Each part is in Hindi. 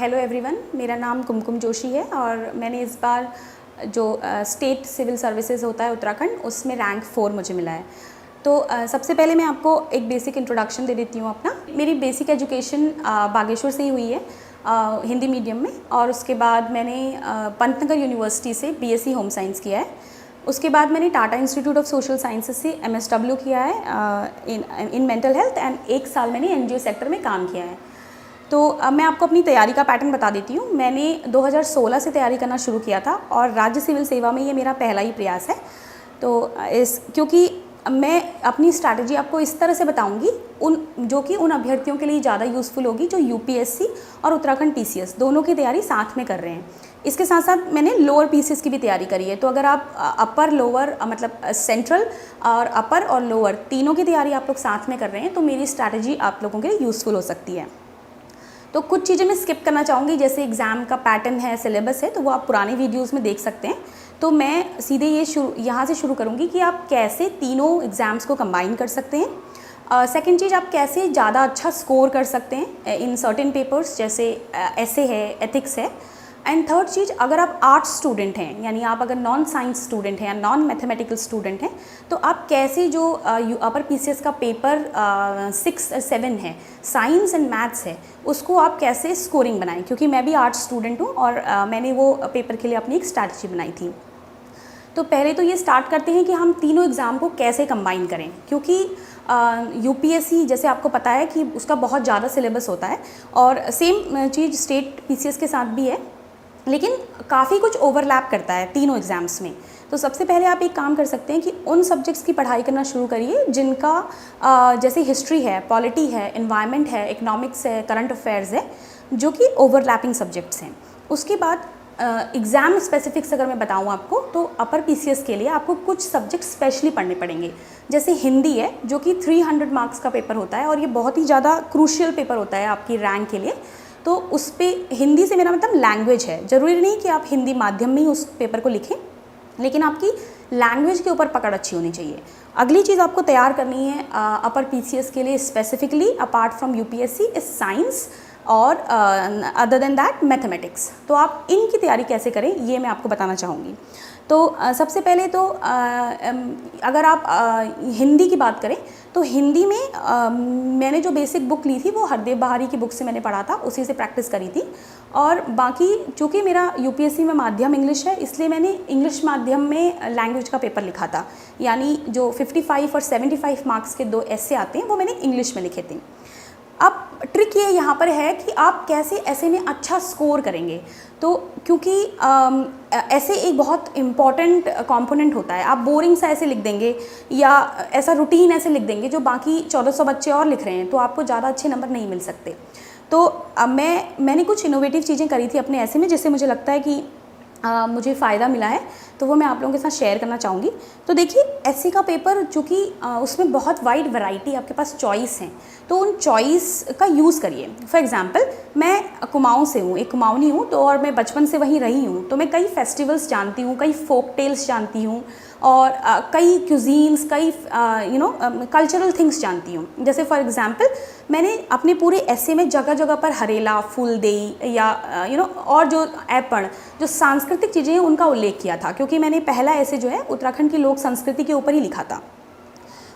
हेलो एवरीवन, मेरा नाम कुमकुम जोशी है और मैंने इस बार जो स्टेट सिविल सर्विसेज होता है उत्तराखंड, उसमें रैंक 4 मुझे मिला है। तो सबसे पहले मैं आपको एक बेसिक इंट्रोडक्शन दे देती हूँ अपना। मेरी बेसिक एजुकेशन बागेश्वर से ही हुई है, हिंदी मीडियम में, और उसके बाद मैंने पंतनगर यूनिवर्सिटी से बीएससी होम साइंस किया है। उसके बाद मैंने Tata institute of social sciences से एमएसडब्ल्यू किया है इन मेंटल हेल्थ, एंड 1 साल मैंने एनजीओ सेक्टर में काम किया है। तो अब मैं आपको अपनी तैयारी का पैटर्न बता देती हूँ। मैंने 2016 से तैयारी करना शुरू किया था और राज्य सिविल सेवा में ये मेरा पहला ही प्रयास है। तो क्योंकि मैं अपनी स्ट्रैटेजी आपको इस तरह से बताऊंगी उन अभ्यर्थियों के लिए ज़्यादा यूज़फुल होगी जो यूपीएससी और उत्तराखंड पीसीएस दोनों की तैयारी साथ में कर रहे हैं। इसके साथ साथ मैंने लोअर पीसीएस की भी तैयारी करी है। तो अगर आप अपर लोअर मतलब सेंट्रल और अपर और लोअर तीनों की तैयारी आप लोग साथ में कर रहे हैं तो मेरी स्ट्रैटेजी आप लोगों के लिए यूज़फुल हो सकती है। तो कुछ चीज़ें मैं स्किप करना चाहूँगी, जैसे एग्ज़ाम का पैटर्न है, सिलेबस है, तो वो आप पुराने वीडियोस में देख सकते हैं। तो मैं सीधे यहाँ से शुरू करूँगी कि आप कैसे तीनों एग्ज़ाम्स को कंबाइन कर सकते हैं। सेकंड चीज़, आप कैसे ज़्यादा अच्छा स्कोर कर सकते हैं इन सर्टेन पेपर्स, जैसे ऐसे है, एथिक्स है। एंड थर्ड चीज़, अगर आप आर्ट्स स्टूडेंट हैं, यानी आप अगर नॉन साइंस स्टूडेंट हैं या नॉन मैथमेटिकल स्टूडेंट हैं, तो आप कैसे जो अपर पीसीएस का पेपर 6 और 7 है, साइंस एंड मैथ्स है, उसको आप कैसे स्कोरिंग बनाएं, क्योंकि मैं भी आर्ट्स स्टूडेंट हूँ और मैंने वो पेपर के लिए अपनी एक स्ट्रैटेजी बनाई थी। तो पहले तो ये स्टार्ट करते हैं कि हम तीनों एग्ज़ाम को कैसे कंबाइन करें, क्योंकि यूपीएससी जैसे आपको पता है कि उसका बहुत ज़्यादा सिलेबस होता है और सेम चीज़ स्टेट पीसीएस के साथ भी है, लेकिन काफ़ी कुछ ओवरलैप करता है तीनों एग्ज़ाम्स में। तो सबसे पहले आप एक काम कर सकते हैं कि उन सब्जेक्ट्स की पढ़ाई करना शुरू करिए जिनका जैसे हिस्ट्री है, पॉलिटी है, एनवायरनमेंट है, इकोनॉमिक्स है, करंट अफेयर्स है, जो कि ओवरलैपिंग सब्जेक्ट्स हैं। उसके बाद एग्ज़ाम स्पेसिफिक्स अगर मैं बताऊं आपको, तो अपर पीसीएस के लिए आपको कुछ सब्जेक्ट स्पेशली पढ़ने पड़ेंगे। जैसे हिंदी है, जो कि 300 मार्क्स का पेपर होता है और ये बहुत ही ज़्यादा क्रूशियल पेपर होता है आपकी रैंक के लिए। तो उस पर हिंदी से मेरा मतलब लैंग्वेज है, ज़रूरी नहीं कि आप हिंदी माध्यम में ही उस पेपर को लिखें, लेकिन आपकी लैंग्वेज के ऊपर पकड़ अच्छी होनी चाहिए। अगली चीज़ आपको तैयार करनी है अपर पीसीएस के लिए specifically apart from UPSC is science और अदर देन दैट मैथमेटिक्स। तो आप इनकी तैयारी कैसे करें ये मैं आपको बताना चाहूँगी। तो सबसे पहले तो अगर आप हिंदी की बात करें तो हिंदी में मैंने जो बेसिक बुक ली थी वो हरदेव बहारी की बुक से मैंने पढ़ा था, उसी से प्रैक्टिस करी थी। और बाकी चूँकि मेरा यूपीएससी में माध्यम इंग्लिश है, इसलिए मैंने इंग्लिश माध्यम में लैंग्वेज का पेपर लिखा था, यानी जो 55 और 75 मार्क्स के 2 ऐसे आते हैं वो मैंने इंग्लिश में लिखे थे। अब ट्रिक ये यहाँ पर है कि आप कैसे ऐसे में अच्छा स्कोर करेंगे। तो क्योंकि ऐसे एक बहुत इम्पॉर्टेंट कंपोनेंट होता है, आप बोरिंग सा ऐसे लिख देंगे या ऐसा रूटीन ऐसे लिख देंगे जो बाकी 1400 बच्चे और लिख रहे हैं, तो आपको ज़्यादा अच्छे नंबर नहीं मिल सकते। तो मैंने कुछ इनोवेटिव चीज़ें करी थी अपने ऐसे में, जिससे मुझे लगता है कि मुझे फ़ायदा मिला है, तो वो मैं आप लोगों के साथ शेयर करना चाहूँगी। तो देखिए, एसए का पेपर चूँकि उसमें बहुत वाइड वैरायटी आपके पास चॉइस हैं, तो उन चॉइस का यूज़ करिए। फॉर एग्जांपल, मैं कुमाऊँ से हूँ, एक कुमाऊनी हूँ, तो और मैं बचपन से वहीं रही हूँ, तो मैं कई फेस्टिवल्स जानती हूँ, कई फोक टेल्स जानती हूँ और कई क्यूजीन्स, कई कल्चरल थिंग्स जानती हूँ। जैसे फॉर एग्जांपल, मैंने अपने पूरे ऐसे में जगह जगह पर हरेला, फूलदेई या और जो ऐपण, जो सांस्कृतिक चीज़ें हैं उनका उल्लेख किया था, क्योंकि मैंने पहला ऐसे जो है उत्तराखंड की लोक संस्कृति के ऊपर ही लिखा था।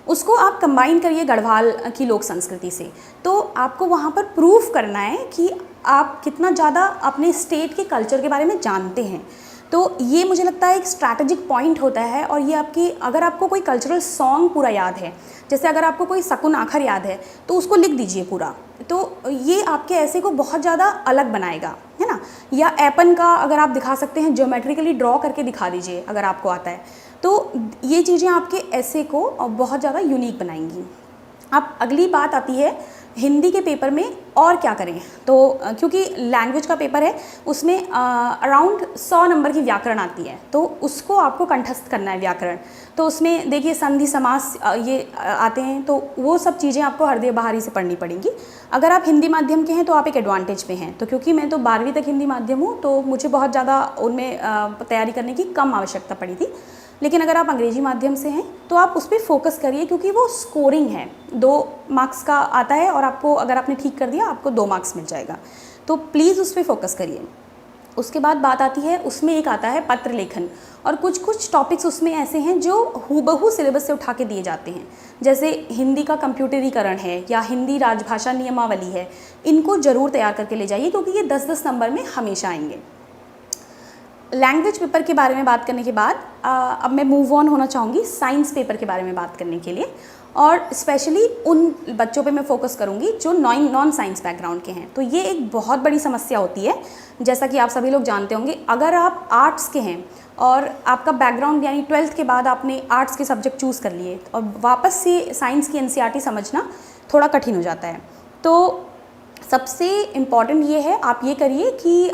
उसको आप कंबाइन करिए गढ़वाल की लोक संस्कृति से, तो आपको वहाँ पर प्रूफ करना है कि आप कितना ज़्यादा अपने स्टेट के कल्चर के बारे में जानते हैं। तो ये मुझे लगता है एक स्ट्रैटेजिक पॉइंट होता है। और ये आपकी, अगर आपको कोई कल्चरल सॉन्ग पूरा याद है, जैसे अगर आपको कोई शकुन आखर याद है, तो उसको लिख दीजिए पूरा, तो ये आपके ऐसे को बहुत ज़्यादा अलग बनाएगा, है ना। या ऐपन का अगर आप दिखा सकते हैं, ज्योमेट्रिकली ड्रॉ करके दिखा दीजिए अगर आपको आता है, तो ये चीज़ें आपके ऐसे को बहुत ज़्यादा यूनिक बनाएंगी। अब अगली बात आती है हिंदी के पेपर में और क्या करें। तो क्योंकि लैंग्वेज का पेपर है, उसमें अराउंड 100 नंबर की व्याकरण आती है, तो उसको आपको कंठस्थ करना है व्याकरण। तो उसमें देखिए संधि समास ये आते हैं, तो वो सब चीज़ें आपको हरदेव बहारी से पढ़नी पड़ेंगी। अगर आप हिंदी माध्यम के हैं तो आप एक एडवांटेज पे हैं, तो क्योंकि मैं तो 12वीं तक हिंदी माध्यम हूँ, तो मुझे बहुत ज़्यादा उनमें तैयारी करने की कम आवश्यकता पड़ी थी। लेकिन अगर आप अंग्रेजी माध्यम से हैं तो आप उस पर फोकस करिए, क्योंकि वो स्कोरिंग है, 2 मार्क्स का आता है और आपको, अगर आपने ठीक कर दिया, आपको 2 मार्क्स मिल जाएगा। तो प्लीज़ उस पर फोकस करिए। उसके बाद बात आती है, उसमें एक आता है पत्र लेखन, और कुछ कुछ टॉपिक्स उसमें ऐसे हैं जो हूबहू सिलेबस से उठा के दिए जाते हैं, जैसे हिंदी का कंप्यूटरीकरण है या हिंदी राजभाषा नियमावली है। इनको ज़रूर तैयार करके ले जाइए क्योंकि ये 10-10 नंबर में हमेशा आएंगे। लैंग्वेज पेपर के बारे में बात करने के बाद अब मैं मूव ऑन होना चाहूँगी साइंस पेपर के बारे में बात करने के लिए, और स्पेशली उन बच्चों पे मैं फोकस करूँगी जो नॉन साइंस बैकग्राउंड के हैं। तो ये एक बहुत बड़ी समस्या होती है, जैसा कि आप सभी लोग जानते होंगे, अगर आप आर्ट्स के हैं और आपका बैकग्राउंड यानी 12th के बाद आपने आर्ट्स के सब्जेक्ट चूज़ कर लिए और वापस से साइंस की NCERT समझना थोड़ा कठिन हो जाता है। तो सबसे इम्पॉर्टेंट ये है, आप ये करिए कि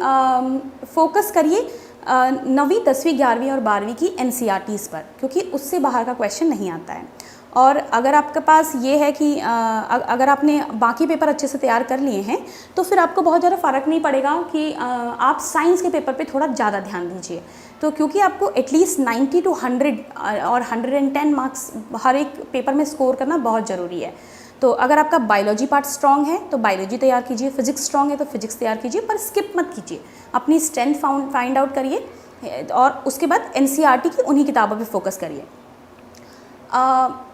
फोकस करिए 9वीं 10वीं 11वीं और 12वीं की NCERTs पर, क्योंकि उससे बाहर का क्वेश्चन नहीं आता है। और अगर आपके पास ये है कि अगर आपने बाकी पेपर अच्छे से तैयार कर लिए हैं तो फिर आपको बहुत ज़्यादा फ़र्क नहीं पड़ेगा कि आप साइंस के पेपर पे थोड़ा ज़्यादा ध्यान दीजिए। तो क्योंकि आपको एटलीस्ट 90 to 100 और 110 मार्क्स हर एक पेपर में स्कोर करना बहुत ज़रूरी है। तो अगर आपका बायोलॉजी पार्ट स्ट्रॉन्ग है तो बायोलॉजी तैयार कीजिए, फिजिक्स स्ट्रॉन्ग है तो फिजिक्स तैयार कीजिए, पर स्किप मत कीजिए। अपनी स्ट्रेंथ फाइंड आउट करिए और उसके बाद NCERT की उन्हीं किताबों पे फोकस करिए।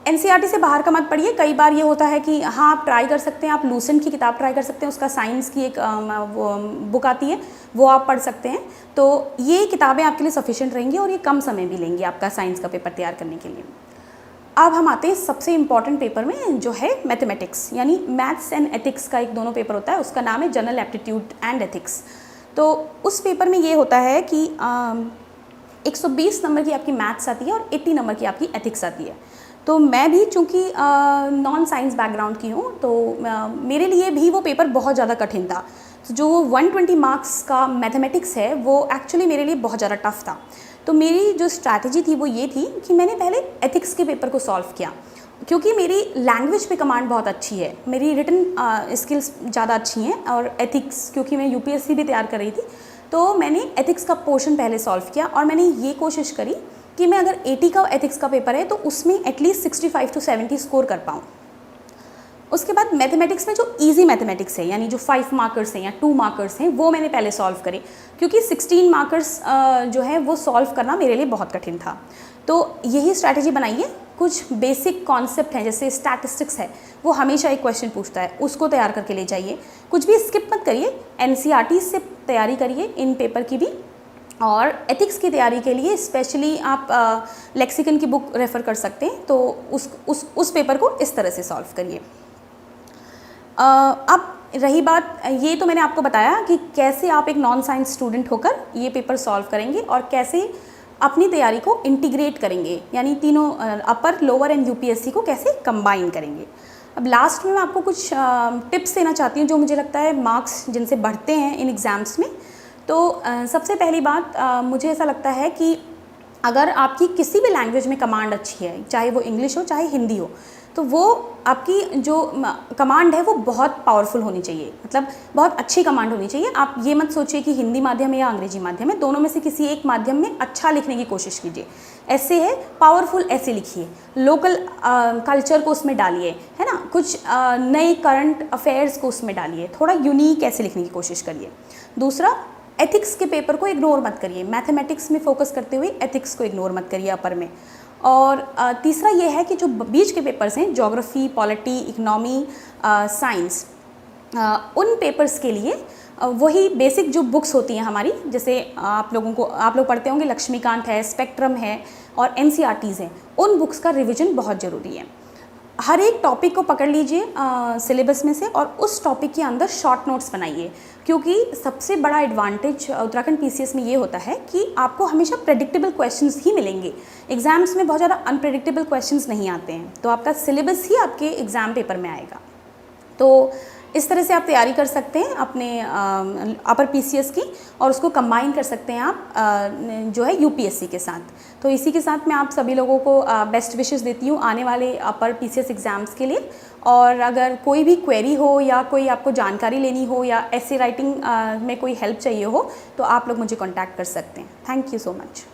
NCERT से बाहर का मत पढ़िए। कई बार ये होता है कि हाँ, आप ट्राई कर सकते हैं, आप लूसेंट की किताब ट्राई कर सकते हैं, उसका साइंस की एक वो बुक आती है, वो आप पढ़ सकते हैं। तो ये किताबें आपके लिए सफिशिएंट रहेंगी और ये कम समय भी लेंगी आपका साइंस का पेपर तैयार करने के लिए। अब हम आते हैं सबसे इम्पॉर्टेंट पेपर में, जो है मैथमेटिक्स, यानी मैथ्स एंड एथिक्स का एक दोनों पेपर होता है, उसका नाम है जनरल एप्टीट्यूड एंड एथिक्स। तो उस पेपर में ये होता है कि 120 नंबर की आपकी मैथ्स आती है और 80 नंबर की आपकी एथिक्स आती है। तो मैं भी चूँकि नॉन साइंस बैकग्राउंड की हूँ तो मेरे लिए भी वो पेपर बहुत ज़्यादा कठिन था। तो जो 120 मार्क्स का मैथमेटिक्स है वो एक्चुअली मेरे लिए बहुत ज़्यादा टफ था। तो मेरी जो स्ट्रैटेजी थी वो ये थी कि मैंने पहले एथिक्स के पेपर को सॉल्व किया, क्योंकि मेरी लैंग्वेज पे कमांड बहुत अच्छी है, मेरी रिटन स्किल्स ज़्यादा अच्छी हैं, और एथिक्स क्योंकि मैं UPSC भी तैयार कर रही थी तो मैंने एथिक्स का पोर्शन पहले सॉल्व किया और मैंने ये कोशिश करी कि मैं अगर 80 का एथिक्स का पेपर है तो उसमें एटलीस्ट 65 to 70 स्कोर कर पाऊँ। उसके बाद मैथमेटिक्स में जो इजी मैथमेटिक्स है, यानी जो 5 मार्कर्स हैं या 2 मार्कर्स हैं, वो मैंने पहले सॉल्व करे, क्योंकि 16 मार्कर्स जो है वो सॉल्व करना मेरे लिए बहुत कठिन था। तो यही स्ट्रैटेजी बनाइए। कुछ बेसिक कॉन्सेप्ट हैं, जैसे स्टैटिस्टिक्स है, वो हमेशा एक क्वेश्चन पूछता है, उसको तैयार करके ले जाइए। कुछ भी स्किप मत करिए, NCERT से तैयारी करिए इन पेपर की भी। और एथिक्स की तैयारी के लिए स्पेशली आप लेक्सिकन की बुक रेफ़र कर सकते हैं, तो उस पेपर को इस तरह से सॉल्व करिए। अब रही बात, ये तो मैंने आपको बताया कि कैसे आप एक नॉन साइंस स्टूडेंट होकर ये पेपर सॉल्व करेंगे और कैसे अपनी तैयारी को इंटीग्रेट करेंगे, यानी तीनों अपर, लोअर एंड UPSC को कैसे कंबाइन करेंगे। अब लास्ट में मैं आपको कुछ टिप्स देना चाहती हूँ जो मुझे लगता है मार्क्स जिनसे बढ़ते हैं इन एग्ज़ाम्स में। तो सबसे पहली बात, मुझे ऐसा लगता है कि अगर आपकी किसी भी लैंग्वेज में कमांड अच्छी है, चाहे वो इंग्लिश हो चाहे हिंदी हो, तो वो आपकी जो कमांड है वो बहुत पावरफुल होनी चाहिए, मतलब बहुत अच्छी कमांड होनी चाहिए। आप ये मत सोचिए कि हिंदी माध्यम है या अंग्रेजी माध्यम है, दोनों में से किसी एक माध्यम में अच्छा लिखने की कोशिश कीजिए। ऐसे है, पावरफुल ऐसे लिखिए, लोकल कल्चर को उसमें डालिए, है ना, कुछ नए करंट अफेयर्स को उसमें डालिए, थोड़ा यूनिक ऐसे लिखने की कोशिश करिए। दूसरा, एथिक्स के पेपर को इग्नोर मत करिए, मैथमेटिक्स में फोकस करते हुए एथिक्स को इग्नोर मत करिए अपर में। और तीसरा ये है कि जो बीच के पेपर्स हैं, ज्योग्राफी, पॉलिटी, इकनॉमी, साइंस, उन पेपर्स के लिए वही बेसिक जो बुक्स होती हैं हमारी, जैसे आप लोग पढ़ते होंगे, लक्ष्मीकांत है, स्पेक्ट्रम है और NCERTs हैं, उन बुक्स का रिवीजन बहुत ज़रूरी है। हर एक टॉपिक को पकड़ लीजिए सिलेबस में से और उस टॉपिक के अंदर शॉर्ट नोट्स बनाइए, क्योंकि सबसे बड़ा एडवांटेज उत्तराखंड PCS में ये होता है कि आपको हमेशा प्रेडिक्टेबल क्वेश्चंस ही मिलेंगे। एग्जाम्स में बहुत ज़्यादा अनप्रेडिक्टेबल क्वेश्चंस नहीं आते हैं, तो आपका सिलेबस ही आपके एग्ज़ाम पेपर में आएगा। तो इस तरह से आप तैयारी कर सकते हैं अपने अपर PCS की, और उसको कंबाइन कर सकते हैं आप जो है UPSC के साथ। तो इसी के साथ मैं आप सभी लोगों को बेस्ट विशेस देती हूँ आने वाले अपर PCS एग्ज़ाम्स के लिए। और अगर कोई भी क्वेरी हो या कोई आपको जानकारी लेनी हो या ऐसे राइटिंग में कोई हेल्प चाहिए हो तो आप लोग मुझे कॉन्टैक्ट कर सकते हैं। Thank you so much.